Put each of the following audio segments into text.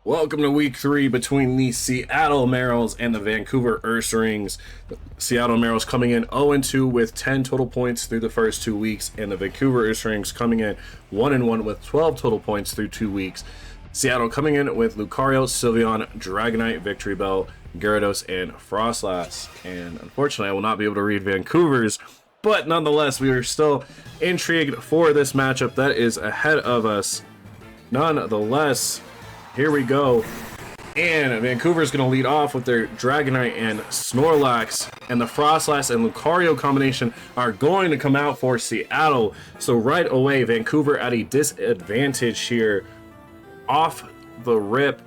Welcome to week 3 between the Seattle Marills and the Vancouver Ursarings. Seattle Marills coming in 0-2 with 10 total points through the first 2 weeks, and the Vancouver Ursarings coming in 1-1 with 12 total points through 2 weeks. Seattle coming in with Lucario, Sylveon, Dragonite, Victory Bell, Gyarados, and Frostlass. And unfortunately, I will not be able to read Vancouver's, but nonetheless, we are still intrigued for this matchup that is ahead of us. Nonetheless, here we go. And Vancouver's going to lead off with their Dragonite and Snorlax. And the Frostlass and Lucario combination are going to come out for Seattle. So right away, Vancouver at a disadvantage here off the rip.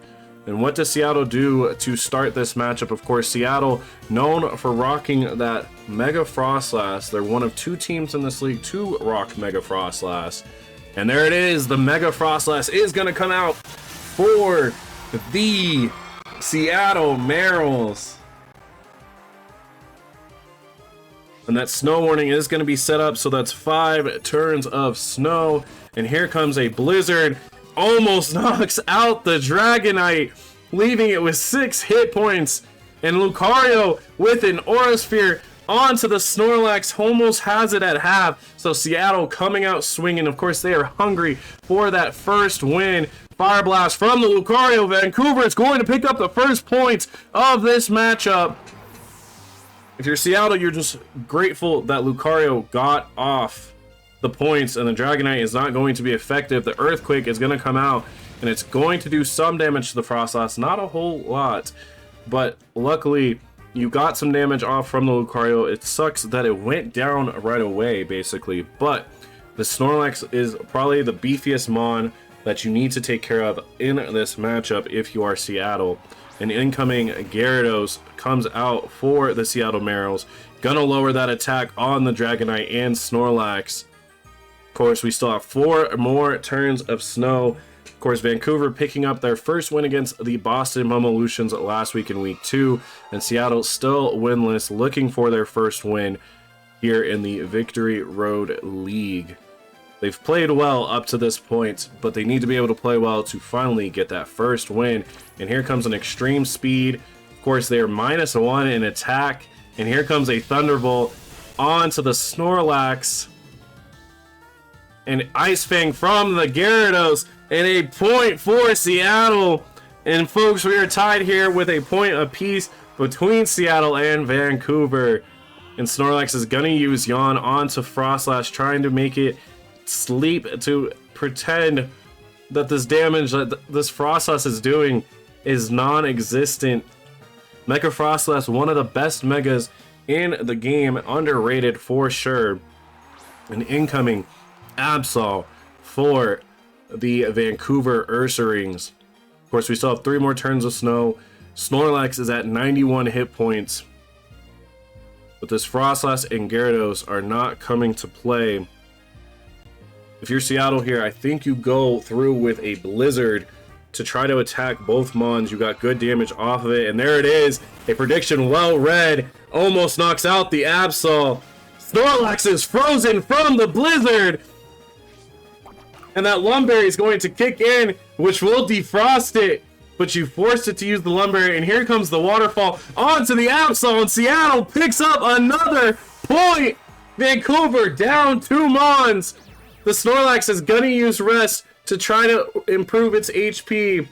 And what does Seattle do to start this matchup? Of course, Seattle, known for rocking that Mega Frostlass. They're one of 2 teams in this league to rock Mega Frostlass. And there it is. The Mega Frostlass is going to come out for the Seattle Marills. And that snow warning is going to be set up, so that's 5 turns of snow. And here comes a blizzard. Almost knocks out the Dragonite, leaving it with 6 hit points. And Lucario with an Aura Sphere onto the Snorlax, almost has it at half. So Seattle coming out swinging. Of course, they are hungry for that first win. Fire Blast from the Lucario. Vancouver is going to pick up the first points of this matchup. If you're Seattle, you're just grateful that Lucario got off the points and the Dragonite is not going to be effective. The Earthquake is going to come out and it's going to do some damage to the Frostlass. Not a whole lot, but luckily you got some damage off from the Lucario. It sucks that it went down right away, basically, but the Snorlax is probably the beefiest mon that you need to take care of in this matchup if you are Seattle. An incoming Gyarados comes out for the Seattle Marills. Gonna lower that attack on the Dragonite and Snorlax. Of course, we still have 4 more turns of snow. Of course, Vancouver picking up their first win against the Boston Momolutions last week in week 2. And Seattle still winless, looking for their first win here in the Victory Road League. They've played well up to this point, but they need to be able to play well to finally get that first win. And here comes an Extreme Speed. Of course, they are -1 in attack. And here comes a Thunderbolt onto the Snorlax. And Ice Fang from the Gyarados. And a point for Seattle. And folks, we are tied here with a point apiece between Seattle and Vancouver. And Snorlax is going to use Yawn onto Frostlass, trying to make it sleep to pretend that this damage that this Frostlass is doing is non-existent. Mega Frostlass, one of the best megas in the game, underrated for sure. An incoming Absol for the Vancouver Ursarings. Of course, we still have 3 more turns of snow. Snorlax is at 91 hit points, but this Frostlass and Gyarados are not coming to play. If you're Seattle here, I think you go through with a Blizzard to try to attack both Mons. You got good damage off of it, and there it is. A prediction well read. Almost knocks out the Absol. Snorlax is frozen from the Blizzard. And that Lumberry is going to kick in, which will defrost it. But you forced it to use the Lumberry, and here comes the Waterfall onto the Absol, and Seattle picks up another point. Vancouver down 2 Mons. The Snorlax is gonna use Rest to try to improve its HP.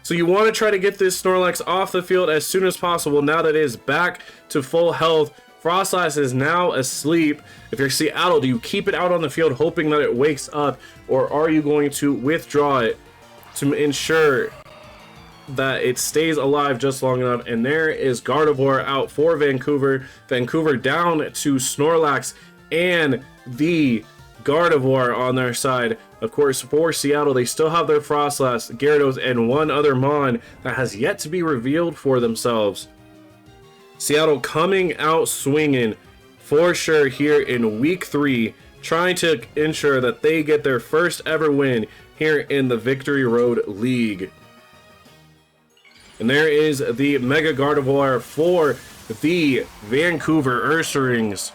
So you want to try to get this Snorlax off the field as soon as possible now that it is back to full health. Frostlass is now asleep. If you're Seattle, do you keep it out on the field hoping that it wakes up, or are you going to withdraw it to ensure that it stays alive just long enough? And there is Gardevoir out for Vancouver. Vancouver down to Snorlax and the Gardevoir on their side. Of course, for Seattle, they still have their Frostlass, Gyarados, and one other Mon that has yet to be revealed for themselves. Seattle coming out swinging for sure here in week 3, trying to ensure that they get their first ever win here in the Victory Road League. And there is the Mega Gardevoir for the Vancouver Ursarings.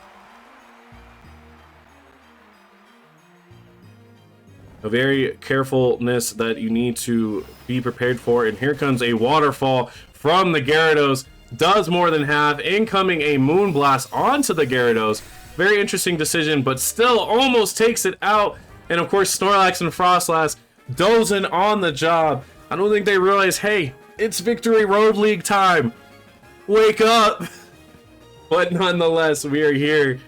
A very carefulness that you need to be prepared for. And here comes a waterfall from the Gyarados. Does more than half. Incoming a Moonblast onto the Gyarados. Very interesting decision, but still almost takes it out. And of course, Snorlax and Frostlass dozing on the job. I don't think they realize, hey, it's Victory Road League time. Wake up. But nonetheless, we are here.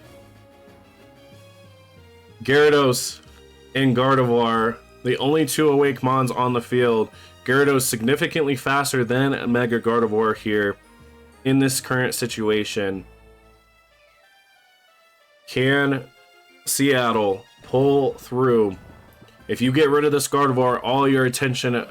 Gyarados and Gardevoir, the only two awake Mons on the field. Gyarados significantly faster than Mega Gardevoir here in this current situation. Can Seattle pull through? If you get rid of this Gardevoir, all your attention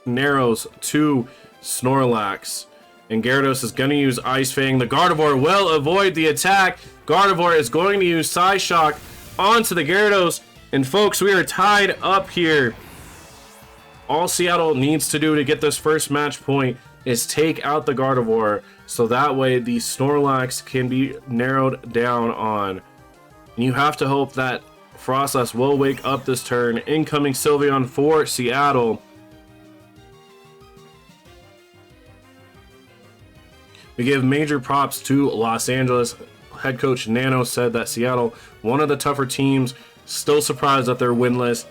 narrows to Snorlax. And Gyarados is going to use Ice Fang. The Gardevoir will avoid the attack. Gardevoir is going to use Psyshock onto the Gyarados. And folks, we are tied up here. All Seattle needs to do to get this first match point is take out the Gardevoir, so that way the Snorlax can be narrowed down on. And you have to hope that Frostlass will wake up this turn. Incoming Sylveon for Seattle. We give major props to Los Angeles. Head coach Nano said that Seattle, one of the tougher teams, still surprised that they're winless,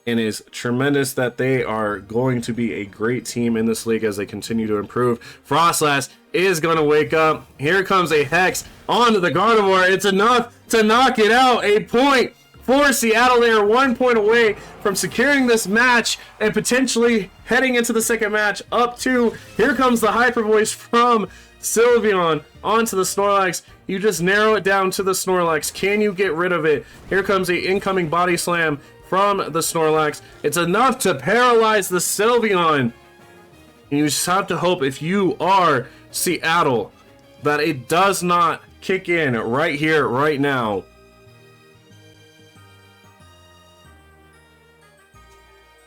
and is tremendous that they are going to be a great team in this league as they continue to improve. Frostlass is going to wake up. Here comes a Hex onto the Gardevoir. It's enough to knock it out. A point for Seattle. They are 1 point away from securing this match and potentially heading into the second match up 2. Here comes the Hyper Voice from Sylveon onto the Snorlax. You just narrow it down to the Snorlax. Can you get rid of it? Here comes the incoming Body Slam from the Snorlax. It's enough to paralyze the Sylveon. And you just have to hope, if you are Seattle, that it does not kick in right here, right now.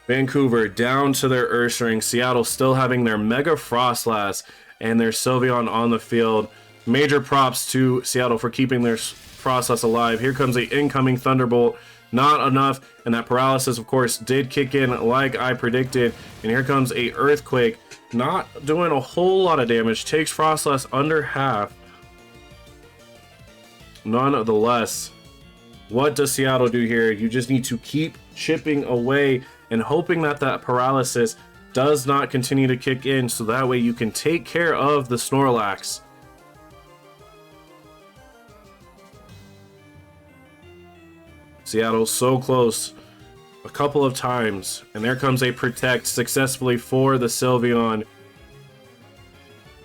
Vancouver down to their Ursaring. Seattle still having their Mega Frostlass and their Sylveon on the field. Major props to Seattle for keeping their Frostlass alive. Here comes the incoming Thunderbolt. Not enough, and that paralysis, of course, did kick in like I predicted. And here comes a Earthquake. Not doing a whole lot of damage. Takes Frostlass under half. Nonetheless, what does Seattle do here? You just need to keep chipping away and hoping that that paralysis does not continue to kick in, so that way you can take care of the Snorlax. Seattle so close a couple of times, and there comes a Protect successfully for the Sylveon.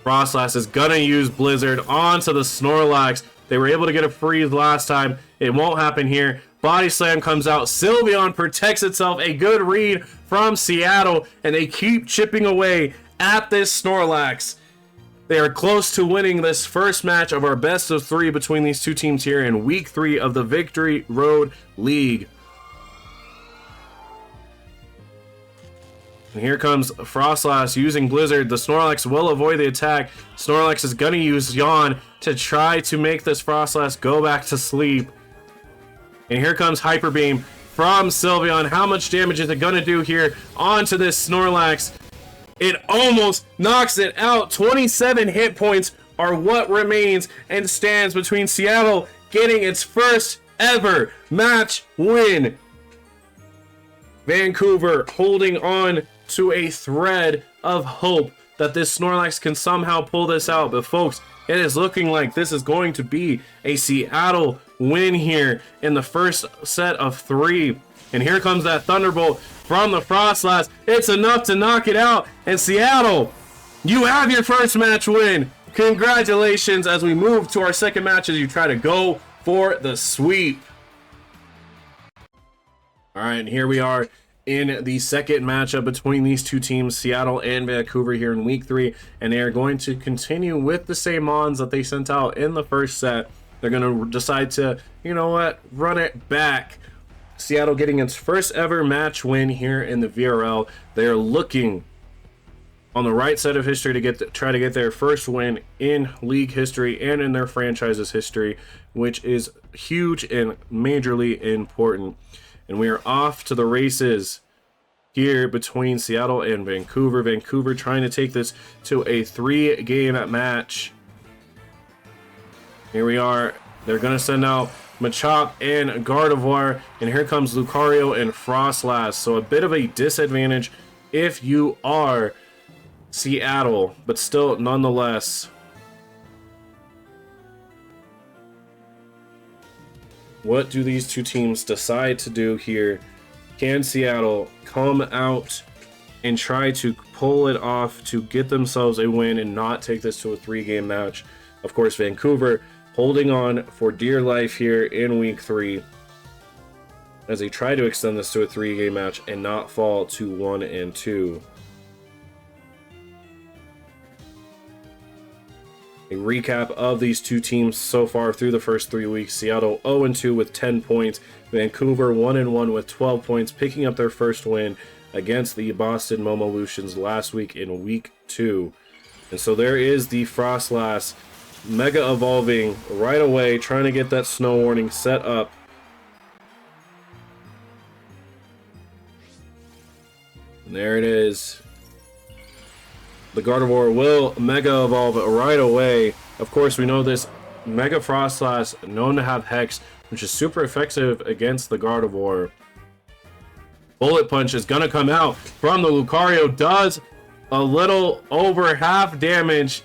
Frostlass is gonna use Blizzard onto the Snorlax. They were able to get a freeze last time. It won't happen here. Body Slam comes out. Sylveon protects itself. A good read from Seattle, and they keep chipping away at this Snorlax. They are close to winning this first match of our best of 3 between these two teams here in week 3 of the Victory Road League. And here comes Frostlass using Blizzard. The Snorlax will avoid the attack. Snorlax is going to use Yawn to try to make this Frostlass go back to sleep. And here comes Hyper Beam from Sylveon. How much damage is it going to do here onto this Snorlax? It almost knocks it out. 27 hit points are what remains and stands between Seattle getting its first ever match win. Vancouver holding on to a thread of hope that this Snorlax can somehow pull this out. But folks, it is looking like this is going to be a Seattle win here in the first set of 3. And here comes that Thunderbolt from the Frostlass. It's enough to knock it out. And Seattle, you have your first match win. Congratulations as we move to our second match as you try to go for the sweep. All right, and here we are in the second matchup between these two teams, Seattle and Vancouver, here in week 3. And they are going to continue with the same Mons that they sent out in the first set. They're going to decide to, you know what, run it back. Seattle getting its first ever match win here in the VRL. They are looking on the right side of history to try to get their first win in league history and in their franchise's history, which is huge and majorly important. And we are off to the races here between Seattle and Vancouver. Vancouver trying to take this to a 3-game match. Here we are. They're going to send out Machop and Gardevoir. And here comes Lucario and Frostlass. So a bit of a disadvantage if you are Seattle, but still nonetheless. What do these two teams decide to do here? Can Seattle come out and try to pull it off to get themselves a win and not take this to a 3-game match? Of course, Vancouver holding on for dear life here in week 3 as they try to extend this to a 3-game match and not fall to 1 and 2. A recap of these two teams so far through the first 3 weeks. Seattle 0-2 with 10 points. Vancouver 1-1 with 12 points, picking up their first win against the Boston Momolutions last week in week 2. And so there is the Frostlass Mega evolving right away, trying to get that snow warning set up. And there it is. The Gardevoir will Mega Evolve right away. Of course, we know this Mega Frostlass, known to have Hex, which is super effective against the Gardevoir. Bullet Punch is going to come out from the Lucario. Does a little over half damage.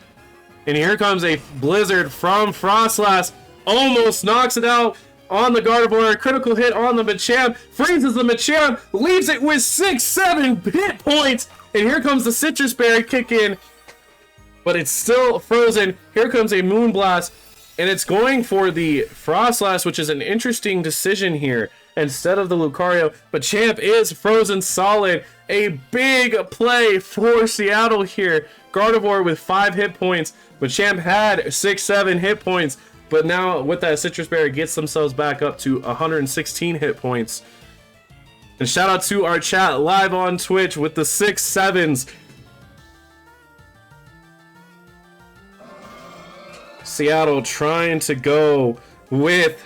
And here comes a Blizzard from Frostlass. Almost knocks it out on the Gardevoir. A critical hit on the Machamp. Freezes the Machamp. Leaves it with 6-7 hit points. And here comes the Citrus Berry kick in, but it's still frozen. Here comes a Moonblast, and it's going for the Frostlass, which is an interesting decision here instead of the Lucario. But Champ is frozen solid. A big play for Seattle here. Gardevoir with 5 hit points, but Champ had 6-7 hit points. But now with that Citrus Berry gets themselves back up to 116 hit points. And shout out to our chat live on Twitch with the 6-7s. Seattle trying to go with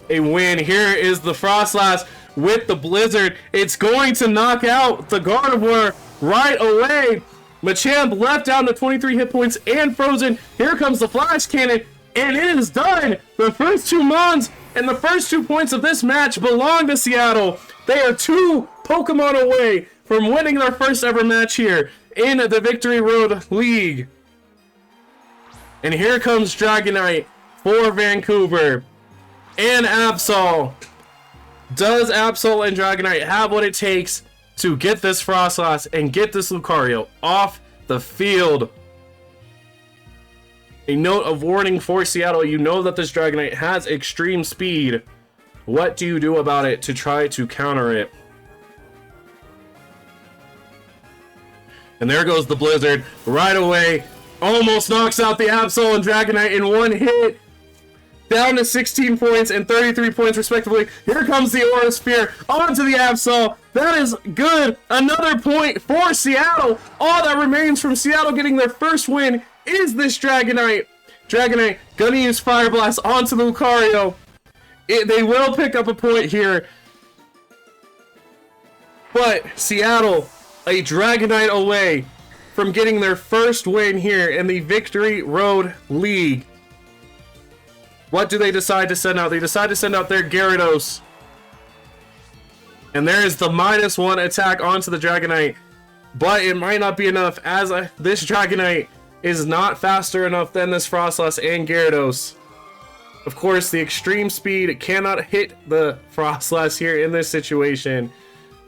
a win. Here is the Frostlass with the Blizzard. It's going to knock out the Gardevoir right away. Machamp left down to 23 hit points and frozen. Here comes the Flash Cannon, and it is done. The first 2 Mons and the first 2 points of this match belong to Seattle. They are 2 Pokemon away from winning their first ever match here in the Victory Road League. And here comes Dragonite for Vancouver and Absol. Does Absol and Dragonite have what it takes to get this Frostlass and get this Lucario off the field? A note of warning for Seattle. You know that this Dragonite has extreme speed. What do you do about it to try to counter it? And there goes the Blizzard right away. Almost knocks out the Absol and Dragonite in one hit. Down to 16 points and 33 points respectively. Here comes the Aura Sphere onto the Absol. That is good. Another point for Seattle. All that remains from Seattle getting their first win is this Dragonite. Dragonite gonna use Fire Blast onto the Lucario. They will pick up a point here. But Seattle, a Dragonite away from getting their first win here in the Victory Road League. What do they decide to send out? They decide to send out their Gyarados. And there is the -1 attack onto the Dragonite. But it might not be enough, as this Dragonite is not faster enough than this Frostlass and Gyarados. Of course, the extreme speed cannot hit the Frostlass here in this situation.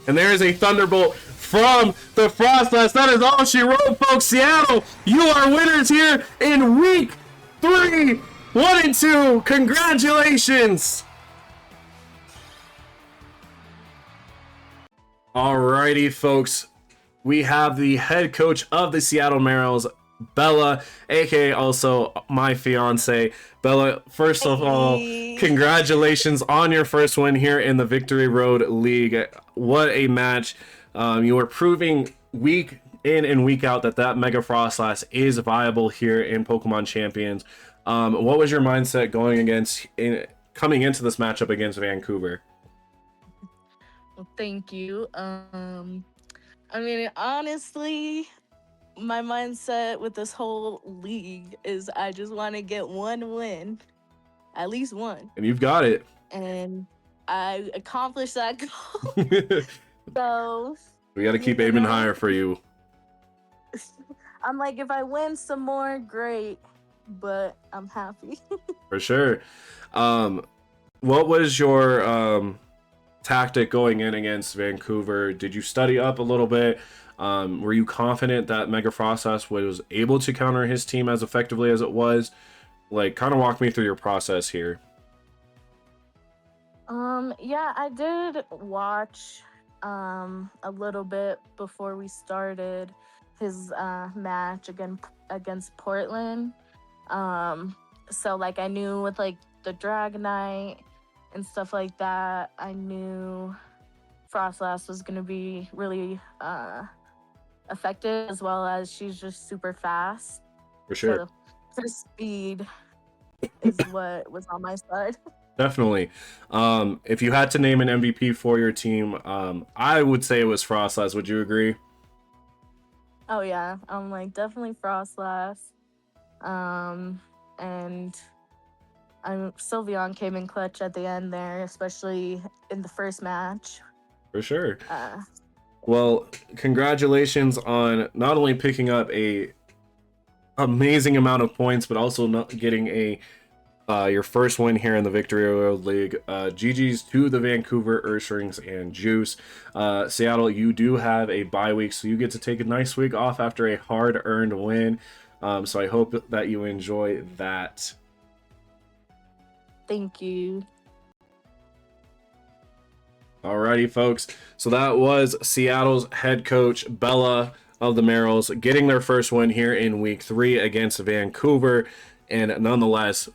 And there is a Thunderbolt from the Frostlass. That is all she wrote, folks. Seattle, you are winners here in week 3. 1-2. Congratulations. Alrighty, folks. We have the head coach of the Seattle Marills, Bella, aka also my fiance. Bella, first of all, congratulations on your first win here in the Victory Road League. What a match. You are proving week in and week out that Mega Frostlass is viable here in Pokemon Champions. What was your mindset coming into this matchup against Vancouver? Thank you. I mean, honestly, my mindset with this whole league is I just want to get one win, at least one, And you've got it. and I accomplished that goal. We So, got to keep you aiming know, higher for you. I'm like, if I win some more, great, but I'm happy. For sure. Um, what was your tactic going in against Vancouver? Did you study up a little bit? Were you confident that Mega Frostlass was able to counter his team as effectively as it was? Like, kind of walk me through your process here. Yeah, I did watch a little bit before we started his match against Portland. Um, so like I knew with like the Dragonite and stuff like that, I knew Frostlass was gonna be really effective, as well as she's just super fast. For sure. So her speed is what was on my side. Definitely. If you had to name an MVP for your team, I would say it was Frostlass. Would you agree? Oh yeah, I'm like definitely Frostlass. And Sylveon came in clutch at the end there, especially in the first match. For sure. Uh, Well, congratulations on not only picking up a amazing amount of points, but also not getting a your first win here in the Victory Road League. GG's to the Vancouver Ursarings and Juice. Seattle, you do have a bye week, so you get to take a nice week off after a hard-earned win. So I hope that you enjoy that. Thank you. Alrighty, folks. So that was Seattle's head coach, Bella of the Marills, getting their first win here in week 3 against Vancouver. And nonetheless,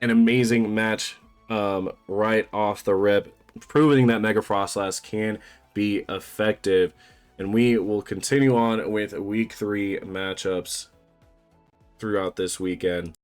an amazing match right off the rip, proving that Mega Frostlass can be effective. And we will continue on with week 3 matchups throughout this weekend.